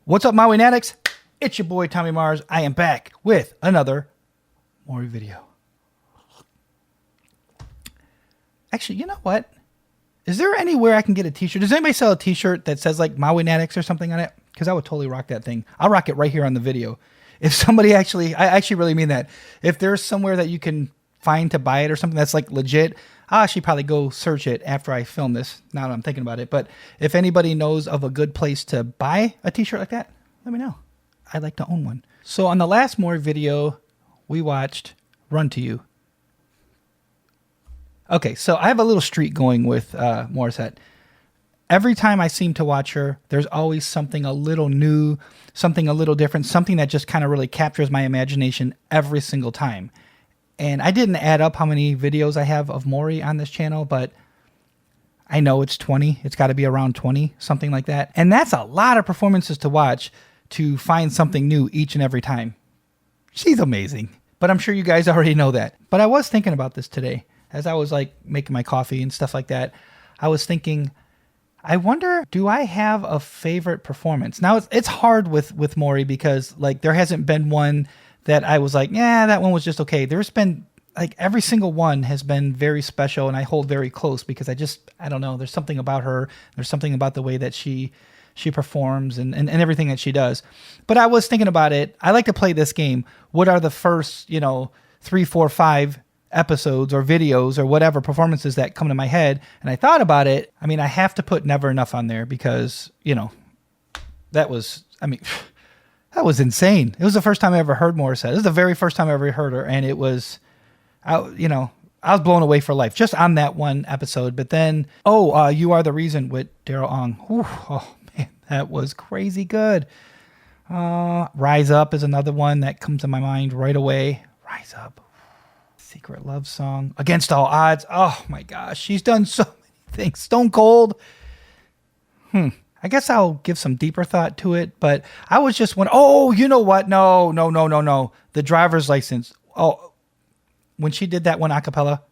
What's up, Maui Natics? It's your boy Tommy Mars. I am back with another Mori video. Actually, you know what? Is there anywhere I can get a t-shirt? Does anybody sell a t-shirt that says like Maui Natics or something on it? Because I would totally rock that thing. I'll rock it right here on the video. If somebody actually, I actually really mean that. If there's somewhere that you can find to buy it or something that's like legit, I'll actually probably go search it after I film this, now that I'm thinking about it. But if anybody knows of a good place to buy a t-shirt like that, let me know. I'd like to own one. So on the last Mori video, we watched Run to You. Okay, so I have a little streak going with Morissette. Every time I seem to watch her, there's always something a little new, something a little different, something that just kind of really captures my imagination every single time. And I didn't add up how many videos I have of Mori on this channel, but I know it's 20. It's got to be around 20, something like that. And that's a lot of performances to watch to find something new each and every time. She's amazing. But I'm sure you guys already know that. But I was thinking about this today as I was like making my coffee and stuff like that. I was thinking, I wonder, do I have a favorite performance? Now it's hard with Mori because like there hasn't been one that I was like, yeah, that one was just okay. There's been like every single one has been very special and I hold very close because I don't know, there's something about her. There's something about the way that she performs and everything that she does. But I was thinking about it. I like to play this game. What are the first, 3, 4, 5 episodes or videos or whatever performances that come to my head? And I thought about it. I mean, I have to put Never Enough on there because, that was insane. It was the first time I ever heard Morissette. It was the very first time I ever heard her. And it was, I was blown away for life just on that one episode. But then, You Are the Reason with Daryl Ong. Ooh, oh man, that was crazy good. Rise Up is another one that comes to my mind right away. Rise Up. Secret Love Song. Against All Odds. Oh my gosh. She's done so many things. Stone Cold. I guess I'll give some deeper thought to it, but I was just wondering, you know what? No. The Driver's License. Oh, when she did that one a cappella,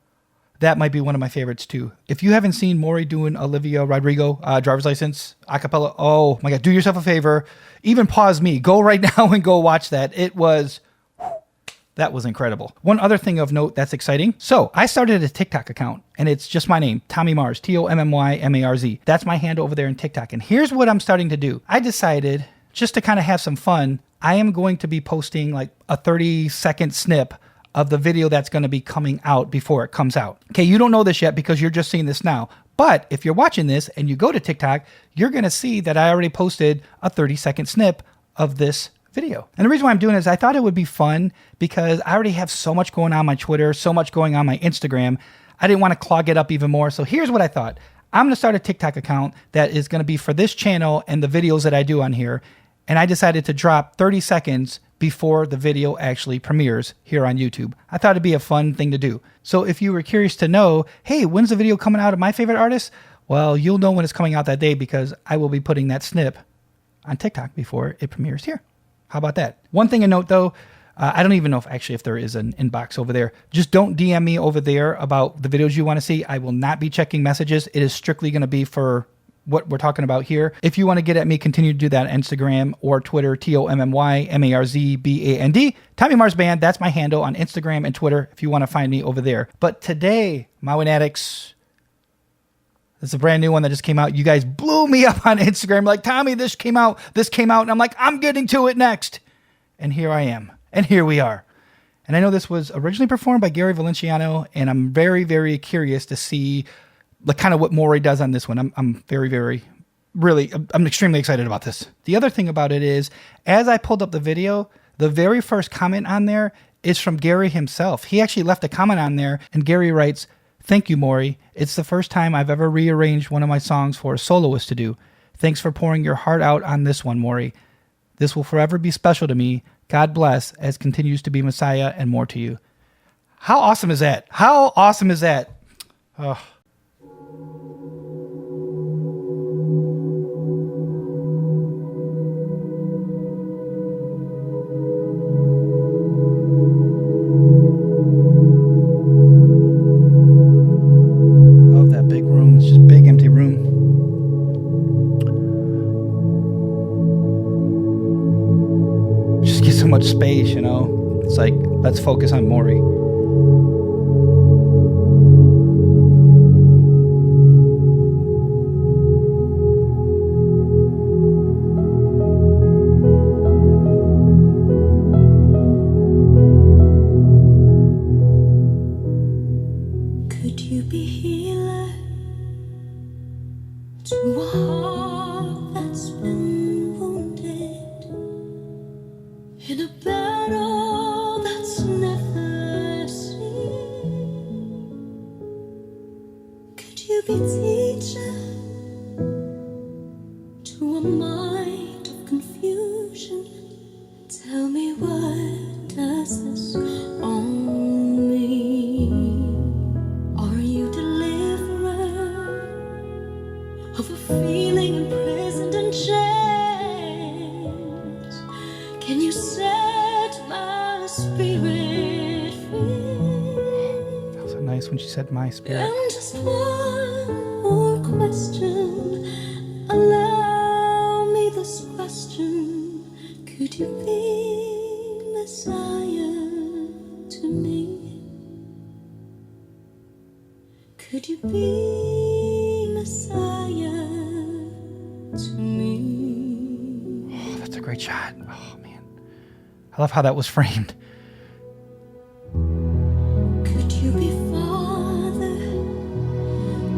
that might be one of my favorites too. If you haven't seen Mori doing Olivia Rodrigo, Driver's License a cappella, oh my God, do yourself a favor. Even pause me. Go right now and go watch that. That was incredible. One other thing of note that's exciting. So I started a TikTok account and it's just my name, Tommy Mars, TOMMYMARZ. That's my handle over there in TikTok. And here's what I'm starting to do. I decided just to kind of have some fun, I am going to be posting like a 30-second snip of the video that's going to be coming out before it comes out. Okay, you don't know this yet because you're just seeing this now. But if you're watching this and you go to TikTok, you're going to see that I already posted a 30-second snip of this video. And the reason why I'm doing it is I thought it would be fun because I already have so much going on my Twitter, so much going on my Instagram. I didn't want to clog it up even more. So here's what I thought. I'm going to start a TikTok account that is going to be for this channel and the videos that I do on here. And I decided to drop 30 seconds before the video actually premieres here on YouTube. I thought it'd be a fun thing to do. So if you were curious to know, hey, when's the video coming out of my favorite artist? Well, you'll know when it's coming out that day because I will be putting that snip on TikTok before it premieres here. How about that? One thing to note though, I don't even know if there is an inbox over there. Just don't DM me over there about the videos you want to see. I will not be checking messages. It is strictly going to be for what we're talking about here. If you want to get at me, continue to do that on Instagram or Twitter, TOMMYMARZBAND. Tommy Mars Band, that's my handle on Instagram and Twitter if you want to find me over there. But today, Maui Natics, this is a brand new one that just came out. You guys blew me up on Instagram like, Tommy, this came out. And I'm like, I'm getting to it next. And here I am. And here we are. And I know this was originally performed by Gary Valenciano. And I'm very, very curious to see the kind of what Mori does on this one. I'm very, very, really, I'm extremely excited about this. The other thing about it is, as I pulled up the video, the very first comment on there is from Gary himself. He actually left a comment on there and Gary writes, "Thank you, Mori. It's the first time I've ever rearranged one of my songs for a soloist to do. Thanks for pouring your heart out on this one, Mori. This will forever be special to me. God bless, as continues to be Messiah and more to you." How awesome is that? How awesome is that? Oh. Just get so much space, you know? It's like, let's focus on Mori. Could you be healer to a heart that's been wounded in a battle that's never seen? Could you be teacher to a mind of confusion? Tell me, what does this all mean? Are you deliverer of a feeling imprisoned in chains? Can you set my spirit free? That was so nice when she said my spirit. And just one more question. Allow me this question. Could you be Messiah to me? Could you be Messiah to me? Oh, that's a great shot. Oh, man. I love how that was framed. Could you be Father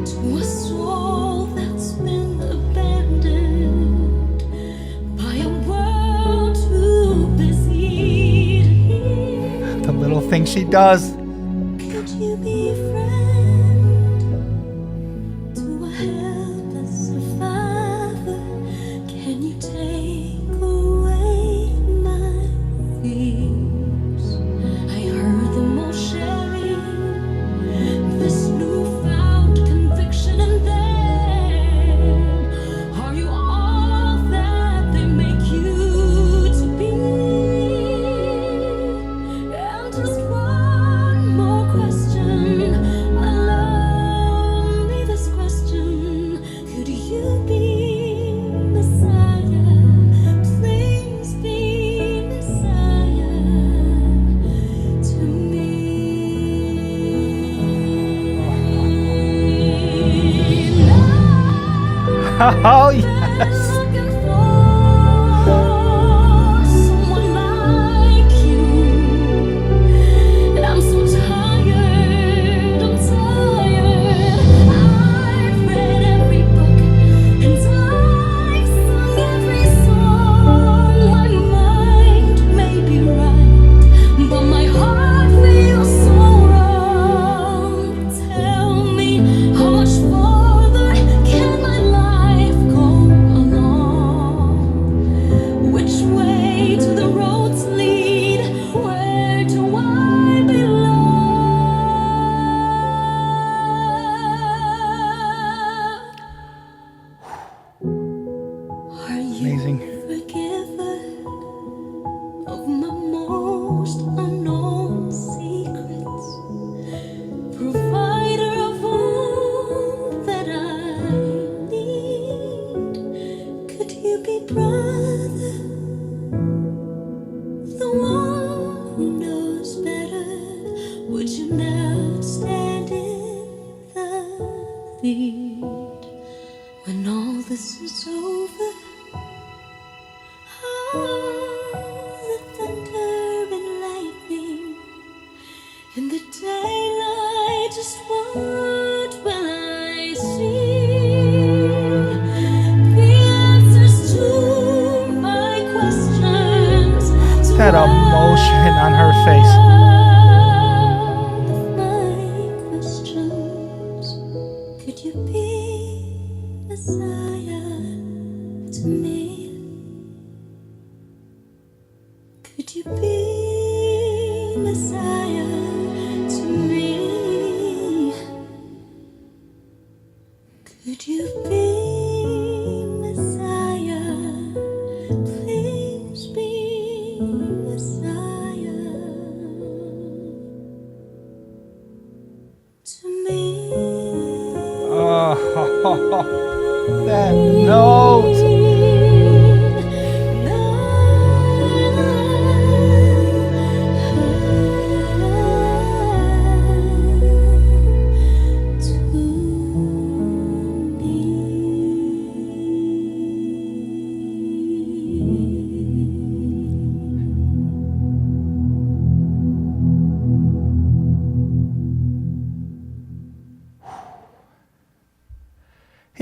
to a soul that's been abandoned by a world too busy to hear? The little thing she does. Could you be friend to a helpless survivor? Can you take away my fears? I heard them all sharing this newfound conviction in them. Are you all that they make you to be? And just one more question. Allow me this question. Could you be Messiah? Please be Messiah to me. Oh, yes. Looking for someone like you, and I'm so tired. I'm tired. I've read every book and I've sung every song. My mind may be right, but my heart feels so wrong. Tell me, how much farther can my life go along? Which way do the roads lead? Where do I belong? Are you Amazing. forgiver of my most unknown secrets? Provider of all that I need? Could you be brother, the one who knows better? Would you now stand in the lead when all this is over? The thunder and lightning in the daylight, just what will I see? The answers to my questions. That emotion on her face. My questions. Could you be Messiah to me? Could you be Messiah to me? Could you be Messiah? Please be Messiah to me. Oh, that note.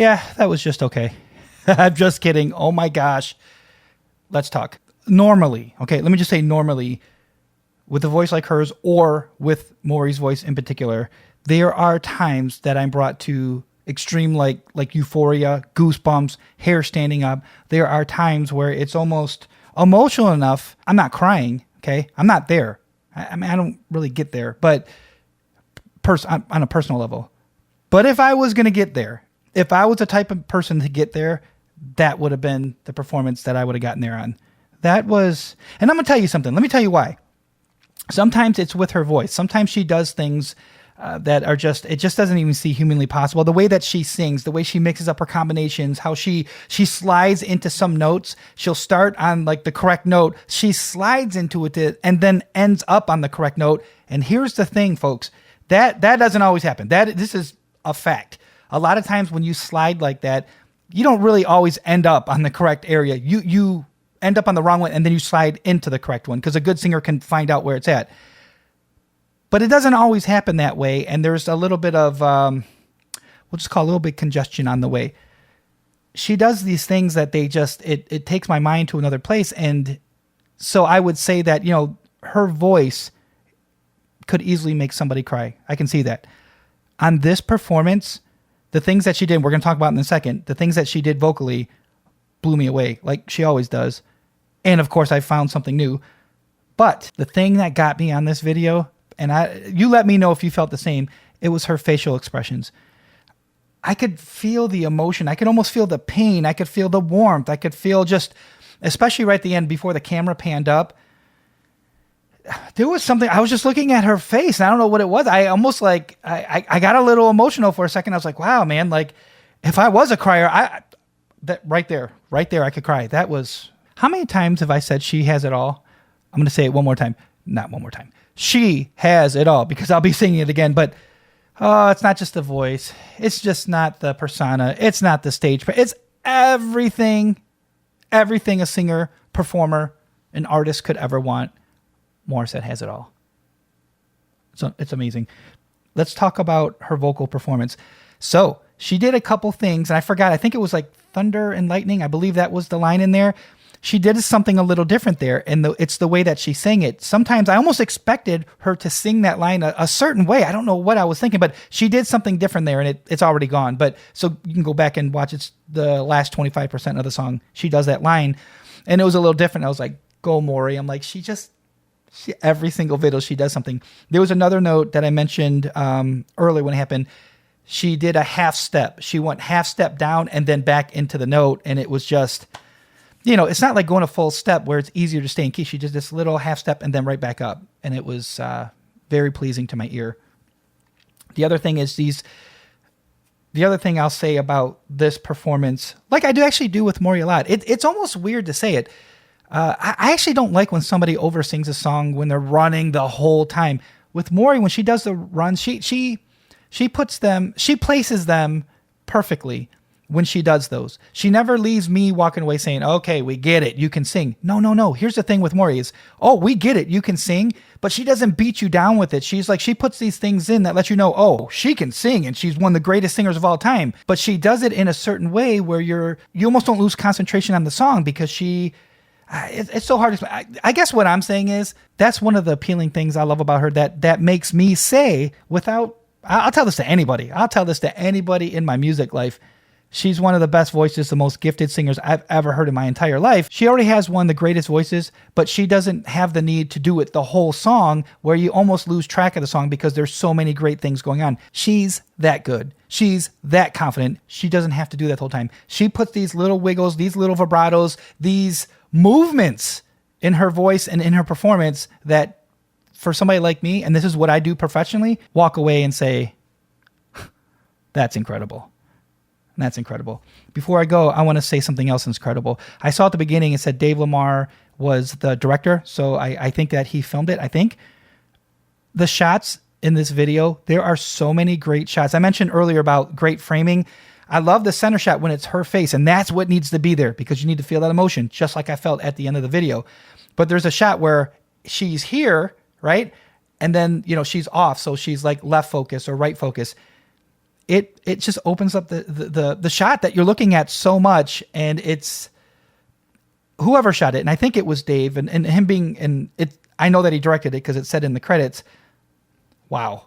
Yeah, that was just okay. I'm just kidding. Oh my gosh. Let's talk. Normally, okay, let me just say normally, with a voice like hers or with Mori's voice in particular, there are times that I'm brought to extreme like euphoria, goosebumps, hair standing up. There are times where it's almost emotional enough. I'm not crying, okay? I'm not there. I mean, I don't really get there, but on a personal level. But if I was going to get there, if I was the type of person to get there, that would have been the performance that I would have gotten there on. That was, and I'm going to tell you something. Let me tell you why. Sometimes it's with her voice. Sometimes she does things that are just, it just doesn't even seem humanly possible. The way that she sings, the way she mixes up her combinations, how she slides into some notes. She'll start on like the correct note. She slides into it and then ends up on the correct note. And here's the thing, folks, that doesn't always happen. This is a fact. A lot of times when you slide like that, you don't really always end up on the correct area. You end up on the wrong one and then you slide into the correct one because a good singer can find out where it's at. But it doesn't always happen that way. And there's a little bit of, we'll just call a little bit congestion on the way. She does these things that it takes my mind to another place. And so I would say that, her voice could easily make somebody cry. I can see that. On this performance, the things that she did, we're going to talk about in a second, the things that she did vocally blew me away, like she always does. And of course, I found something new. But the thing that got me on this video, and you let me know if you felt the same, it was her facial expressions. I could feel the emotion. I could almost feel the pain. I could feel the warmth. I could feel just, especially right at the end before the camera panned up, there was something, I was just looking at her face and I don't know what it was. I almost like, I got a little emotional for a second. I was like, wow, man, like if I was a crier, that right there, I could cry. That was, how many times have I said she has it all? I'm going to say it one more time. Not one more time. She has it all because I'll be singing it again, but it's not just the voice. It's just not the persona. It's not the stage. It's everything a singer, performer, an artist could ever want. Morissette has it all. So it's amazing. Let's talk about her vocal performance. So she did a couple things, and I forgot. I think it was like thunder and lightning. I believe that was the line in there. She did something a little different there, and it's the way that she sang it. Sometimes I almost expected her to sing that line a certain way. I don't know what I was thinking, but she did something different there, and it's already gone. But so you can go back and watch. It's the last 25% of the song. She does that line, and it was a little different. I was like, go Mori. I'm like, every single video she does something. There was another note that I mentioned earlier when it happened. She did a half step. She went half step down and then back into the note, and it was just, it's not like going a full step where it's easier to stay in key. She did this little half step and then right back up, and it was very pleasing to my ear. The other thing I'll say about this performance, like I do actually do with Mori a lot, it's almost weird to say it. I actually don't like when somebody oversins a song when they're running the whole time. With Mori, when she does the runs, she places them perfectly when she does those. She never leaves me walking away saying, okay, we get it, you can sing. No. Here's the thing with Mori is, we get it, you can sing, but she doesn't beat you down with it. She puts these things in that let you know, she can sing and she's one of the greatest singers of all time. But she does it in a certain way where you almost don't lose concentration on the song because it's so hard to explain. I guess what I'm saying is that's one of the appealing things I love about her that makes me say I'll tell this to anybody. I'll tell this to anybody in my music life. She's one of the best voices, the most gifted singers I've ever heard in my entire life. She already has one of the greatest voices, but she doesn't have the need to do it the whole song where you almost lose track of the song because there's so many great things going on. She's that good. She's that confident. She doesn't have to do that the whole time. She puts these little wiggles, these little vibratos, these movements in her voice and in her performance that for somebody like me, and this is what I do professionally, walk away and say, that's incredible. That's incredible. Before I go, I want to say something else that's incredible. I saw at the beginning, it said Dave Lamar was the director. So I think that he filmed it. I think the shots in this video, there are so many great shots. I mentioned earlier about great framing. I love the center shot when it's her face, and that's what needs to be there because you need to feel that emotion, just like I felt at the end of the video. But there's a shot where she's here, right? And then, she's off. So she's like left focus or right focus. it just opens up the shot that you're looking at so much, and it's whoever shot it, and I think it was Dave, and him being, and it, I know that he directed it because it said in the credits. Wow,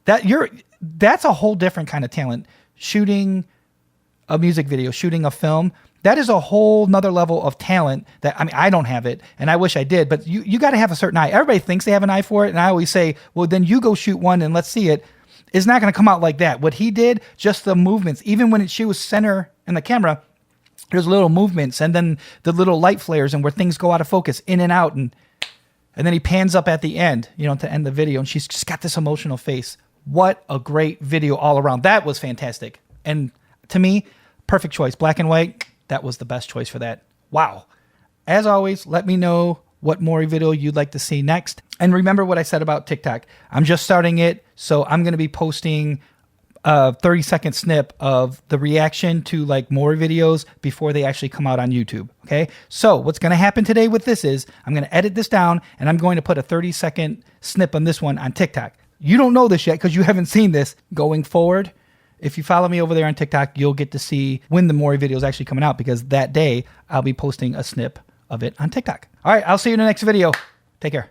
that's a whole different kind of talent. Shooting a music video, shooting a film, that is a whole nother level of talent that, I mean, I don't have it, and I wish I did, but you got to have a certain eye. Everybody thinks they have an eye for it, and I always say, well, then you go shoot one and let's see it. It's not going to come out like that. What he did, just the movements, even when she was center in the camera, there's little movements, and then the little light flares, and where things go out of focus, in and out, and then he pans up at the end, to end the video, and she's just got this emotional face. What a great video all around. That was fantastic. And to me, perfect choice. Black and white, that was the best choice for that. Wow. As always, let me know what Mori video you'd like to see next. And remember what I said about TikTok. I'm just starting it, so I'm going to be posting a 30-second snip of the reaction to like Mori videos before they actually come out on YouTube. Okay? So what's going to happen today with this is I'm going to edit this down, and I'm going to put a 30-second snip on this one on TikTok. You don't know this yet because you haven't seen this. Going forward, if you follow me over there on TikTok, you'll get to see when the Mori video is actually coming out, because that day I'll be posting a snip of it on TikTok. All right, I'll see you in the next video. Take care.